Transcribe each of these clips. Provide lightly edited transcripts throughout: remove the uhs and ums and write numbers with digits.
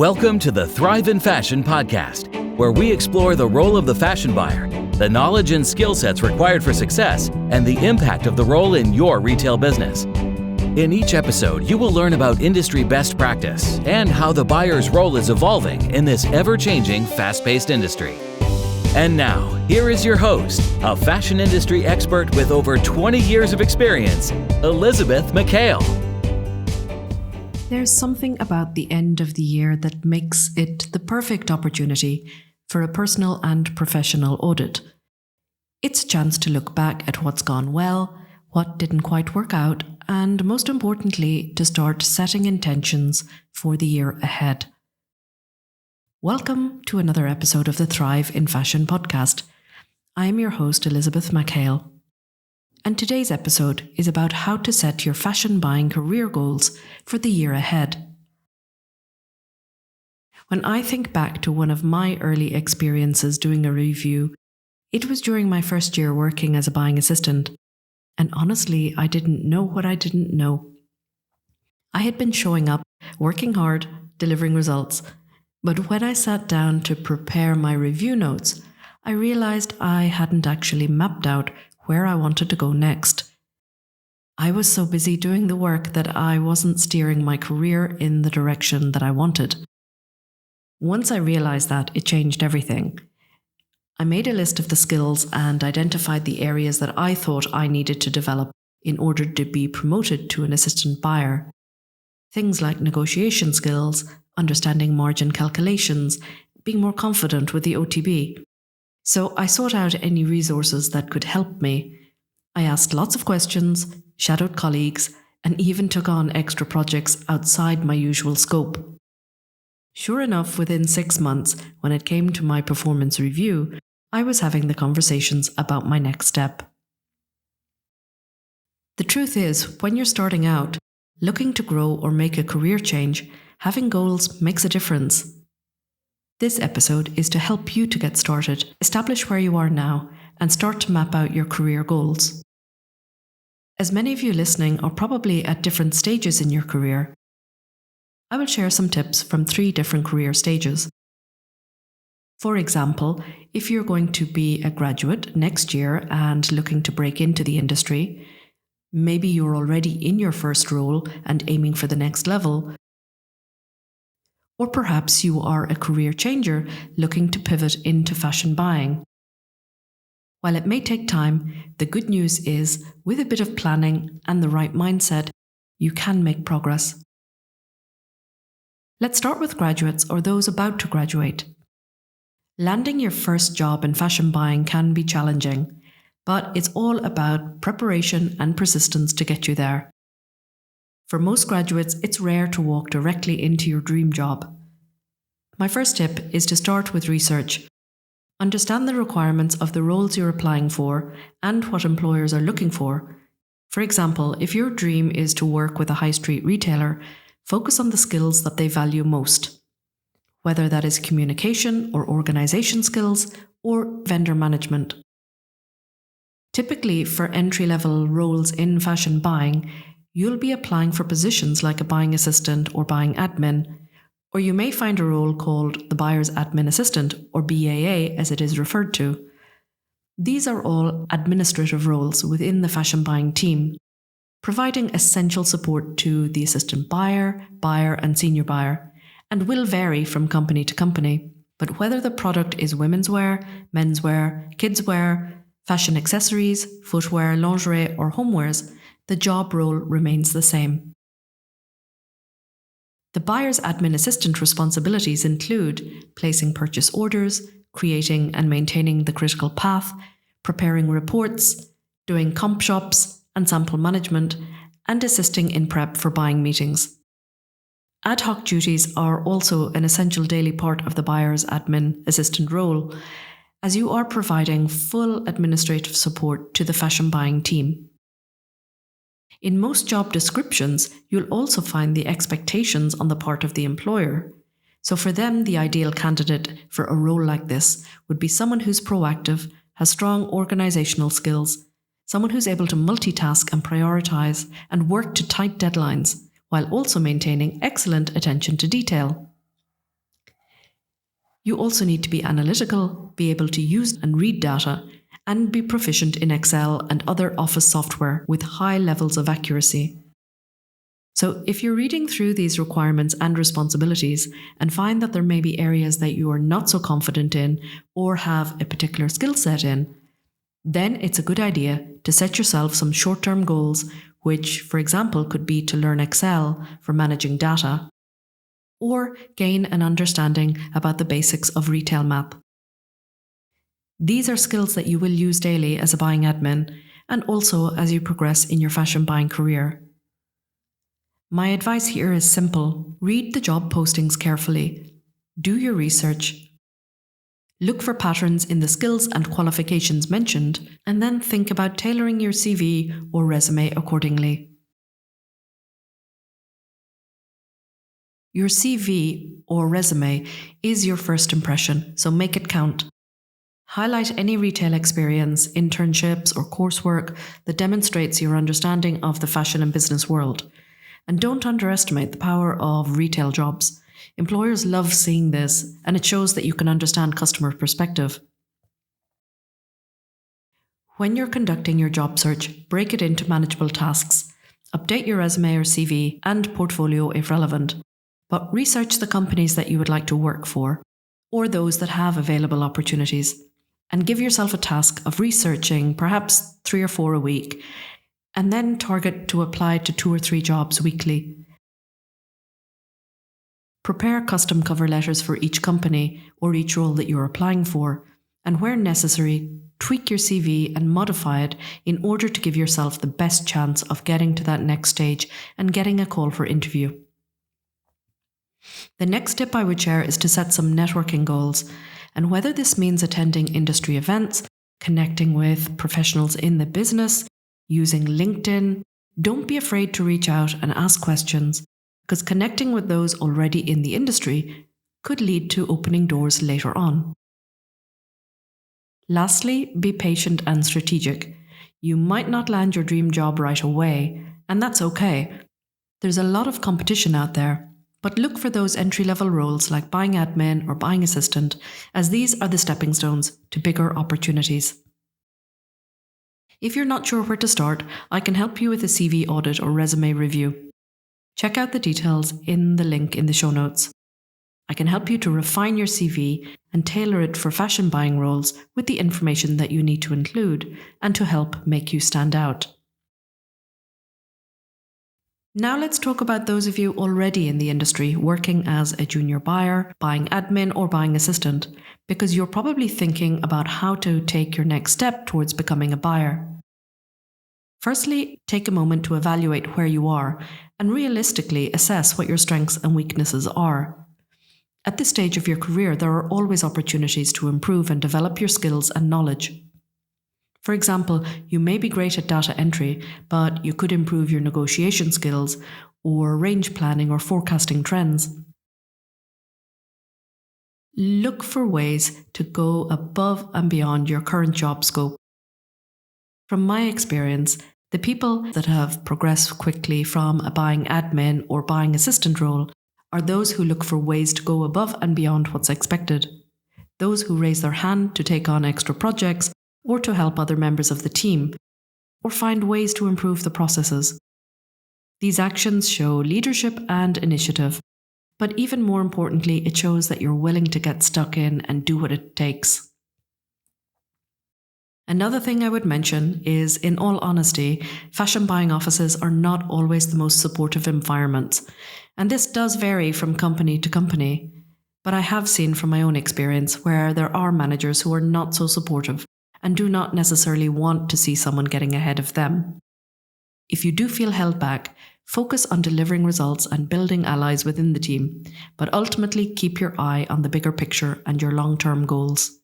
Welcome to the Thrive in Fashion podcast, where we explore the role of the fashion buyer, the knowledge and skill sets required for success, and the impact of the role in your retail business. In each episode, you will learn about industry best practice and how the buyer's role is evolving in this ever-changing, fast-paced industry. And now, here is your host, a fashion industry expert with over 20 years of experience, Elisabeth McHale. There's something about the end of the year that makes it the perfect opportunity for a personal and professional audit. It's a chance to look back at what's gone well, what didn't quite work out, and most importantly, to start setting intentions for the year ahead. Welcome to another episode of the Thrive in Fashion podcast. I'm your host, Elisabeth McHale. And today's episode is about how to set your fashion buying career goals for the year ahead. When I think back to one of my early experiences doing a review, it was during my first year working as a buying assistant. And honestly, I didn't know what I didn't know. I had been showing up, working hard, delivering results. But when I sat down to prepare my review notes, I realized I hadn't actually mapped out where I wanted to go next. I was so busy doing the work that I wasn't steering my career in the direction that I wanted. Once I realized that, it changed everything. I made a list of the skills and identified the areas that I thought I needed to develop in order to be promoted to an assistant buyer. Things like negotiation skills, understanding margin calculations, being more confident with the OTB. So I sought out any resources that could help me. I asked lots of questions, shadowed colleagues, and even took on extra projects outside my usual scope. Sure enough, within 6 months, when it came to my performance review, I was having the conversations about my next step. The truth is, when you're starting out, looking to grow or make a career change, having goals makes a difference. This episode is to help you to get started, establish where you are now, and start to map out your career goals. As many of you listening are probably at different stages in your career, I will share some tips from 3 different career stages. For example, if you're going to be a graduate next year and looking to break into the industry, maybe you're already in your first role and aiming for the next level. Or perhaps you are a career changer looking to pivot into fashion buying. While it may take time, the good news is, with a bit of planning and the right mindset, you can make progress. Let's start with graduates or those about to graduate. Landing your first job in fashion buying can be challenging, but it's all about preparation and persistence to get you there. For most graduates, it's rare to walk directly into your dream job. My first tip is to start with research. Understand the requirements of the roles you're applying for and what employers are looking for. For example, if your dream is to work with a high street retailer, focus on the skills that they value most, whether that is communication or organization skills or vendor management. Typically, for entry-level roles in fashion buying, you'll be applying for positions like a buying assistant or buying admin, or you may find a role called the buyer's admin assistant, or BAA as it is referred to. These are all administrative roles within the fashion buying team, providing essential support to the assistant buyer, and senior buyer, and will vary from company to company. But whether the product is women's wear, men's wear, kids' wear, fashion accessories, footwear, lingerie, or homewares, the job role remains the same. The buyer's admin assistant responsibilities include placing purchase orders, creating and maintaining the critical path, preparing reports, doing comp shops and sample management, and assisting in prep for buying meetings. Ad hoc duties are also an essential daily part of the buyer's admin assistant role, as you are providing full administrative support to the fashion buying team. In most job descriptions, you'll also find the expectations on the part of the employer. So for them, the ideal candidate for a role like this would be someone who's proactive, has strong organizational skills, someone who's able to multitask and prioritize and work to tight deadlines, while also maintaining excellent attention to detail. You also need to be analytical, be able to use and read data, and be proficient in Excel and other office software with high levels of accuracy. So if you're reading through these requirements and responsibilities and find that there may be areas that you are not so confident in or have a particular skill set in, then it's a good idea to set yourself some short-term goals, which, for example, could be to learn Excel for managing data, or gain an understanding about the basics of retail math. These are skills that you will use daily as a buying admin and also as you progress in your fashion buying career. My advice here is simple. Read the job postings carefully. Do your research. Look for patterns in the skills and qualifications mentioned, and then think about tailoring your CV or resume accordingly. Your CV or resume is your first impression, so make it count. Highlight any retail experience, internships, or coursework that demonstrates your understanding of the fashion and business world. And don't underestimate the power of retail jobs. Employers love seeing this, and it shows that you can understand customer perspective. When you're conducting your job search, break it into manageable tasks. Update your resume or CV and portfolio if relevant, but research the companies that you would like to work for, or those that have available opportunities, and give yourself a task of researching perhaps 3 or 4 a week, and then target to apply to 2 or 3 jobs weekly. Prepare custom cover letters for each company or each role that you're applying for, and where necessary, tweak your CV and modify it in order to give yourself the best chance of getting to that next stage and getting a call for interview. The next tip I would share is to set some networking goals, and whether this means attending industry events, connecting with professionals in the business, using LinkedIn, don't be afraid to reach out and ask questions, because connecting with those already in the industry could lead to opening doors later on. Lastly, be patient and strategic. You might not land your dream job right away, and that's okay. There's a lot of competition out there, but look for those entry-level roles like buying admin or buying assistant, as these are the stepping stones to bigger opportunities. If you're not sure where to start, I can help you with a CV audit or resume review. Check out the details in the link in the show notes. I can help you to refine your CV and tailor it for fashion buying roles with the information that you need to include and to help make you stand out. Now let's talk about those of you already in the industry working as a junior buyer, buying admin or buying assistant, because you're probably thinking about how to take your next step towards becoming a buyer. Firstly, take a moment to evaluate where you are and realistically assess what your strengths and weaknesses are. At this stage of your career, there are always opportunities to improve and develop your skills and knowledge. For example, you may be great at data entry, but you could improve your negotiation skills or range planning or forecasting trends. Look for ways to go above and beyond your current job scope. From my experience, the people that have progressed quickly from a buying admin or buying assistant role are those who look for ways to go above and beyond what's expected. Those who raise their hand to take on extra projects or to help other members of the team, or find ways to improve the processes. These actions show leadership and initiative, but even more importantly, it shows that you're willing to get stuck in and do what it takes. Another thing I would mention is, in all honesty, fashion buying offices are not always the most supportive environments, and this does vary from company to company, but I have seen from my own experience where there are managers who are not so supportive and do not necessarily want to see someone getting ahead of them. If you do feel held back, focus on delivering results and building allies within the team, but ultimately keep your eye on the bigger picture and your long-term goals.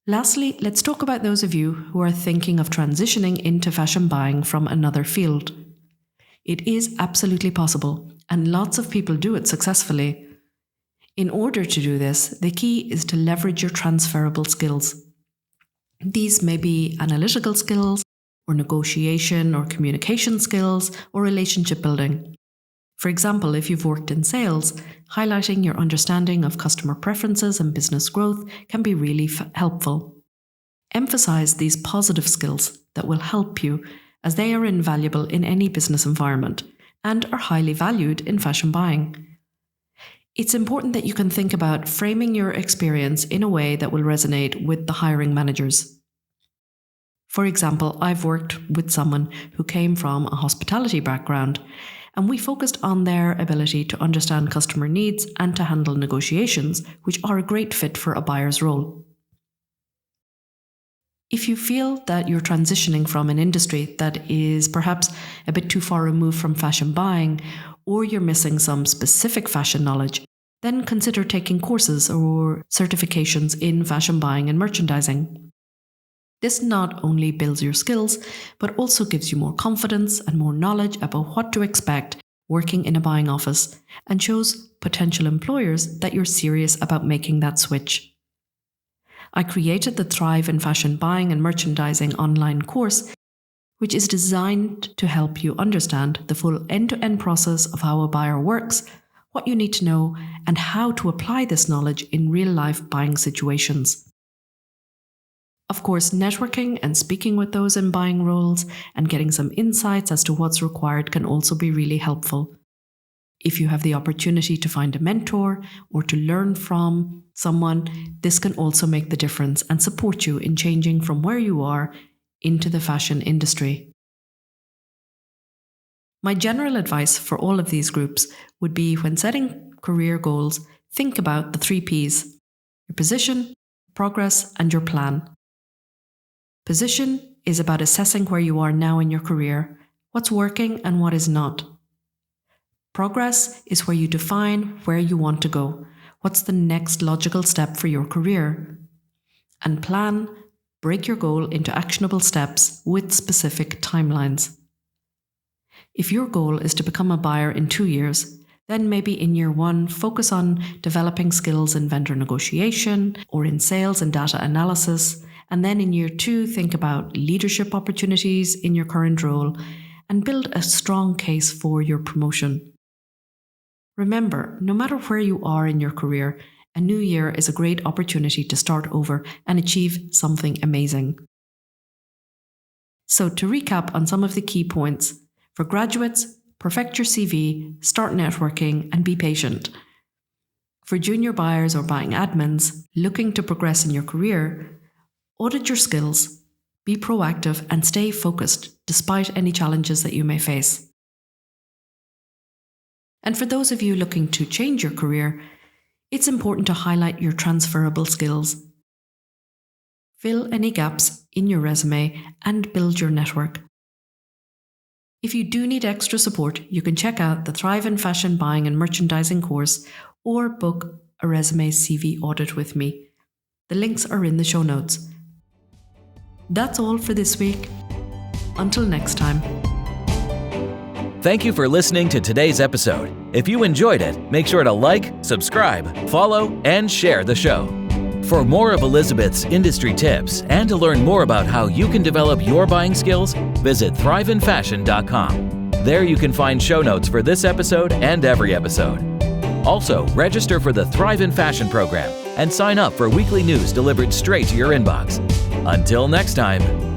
Lastly, let's talk about those of you who are thinking of transitioning into fashion buying from another field. It is absolutely possible, and lots of people do it successfully. In order to do this, the key is to leverage your transferable skills. These may be analytical skills, or negotiation or communication skills, or relationship building. For example, if you've worked in sales, highlighting your understanding of customer preferences and business growth can be really helpful. Emphasize these positive skills that will help you, as they are invaluable in any business environment and are highly valued in fashion buying. It's important that you can think about framing your experience in a way that will resonate with the hiring managers. For example, I've worked with someone who came from a hospitality background, and we focused on their ability to understand customer needs and to handle negotiations, which are a great fit for a buyer's role. If you feel that you're transitioning from an industry that is perhaps a bit too far removed from fashion buying, or you're missing some specific fashion knowledge, then consider taking courses or certifications in fashion buying and merchandising. This not only builds your skills, but also gives you more confidence and more knowledge about what to expect working in a buying office, and shows potential employers that you're serious about making that switch. I created the Thrive in Fashion Buying and Merchandising online course, which is designed to help you understand the full end-to-end process of how a buyer works, what you need to know, and how to apply this knowledge in real-life buying situations. Of course, networking and speaking with those in buying roles and getting some insights as to what's required can also be really helpful. If you have the opportunity to find a mentor or to learn from someone, this can also make the difference and support you in changing from where you are into the fashion industry. My general advice for all of these groups would be, when setting career goals, think about the 3 Ps: your position, progress, and your plan. Position is about assessing where you are now in your career, what's working and what is not. Progress is where you define where you want to go, what's the next logical step for your career. And plan, break your goal into actionable steps with specific timelines. If your goal is to become a buyer in 2 years, then maybe in year 1, focus on developing skills in vendor negotiation or in sales and data analysis. And then in year 2, think about leadership opportunities in your current role and build a strong case for your promotion. Remember, no matter where you are in your career, a new year is a great opportunity to start over and achieve something amazing. So to recap on some of the key points, for graduates, perfect your CV, start networking, and be patient. For junior buyers or buying admins looking to progress in your career, audit your skills, be proactive, and stay focused despite any challenges that you may face. And for those of you looking to change your career, it's important to highlight your transferable skills. Fill any gaps in your resume and build your network. If you do need extra support, you can check out the Thrive in Fashion Buying and Merchandising course or book a resume CV audit with me. The links are in the show notes. That's all for this week. Until next time. Thank you for listening to today's episode. If you enjoyed it, make sure to like, subscribe, follow, and share the show. For more of Elisabeth's industry tips and to learn more about how you can develop your buying skills, visit thriveinfashion.com. There you can find show notes for this episode and every episode. Also, register for the Thrive in Fashion program and sign up for weekly news delivered straight to your inbox. Until next time.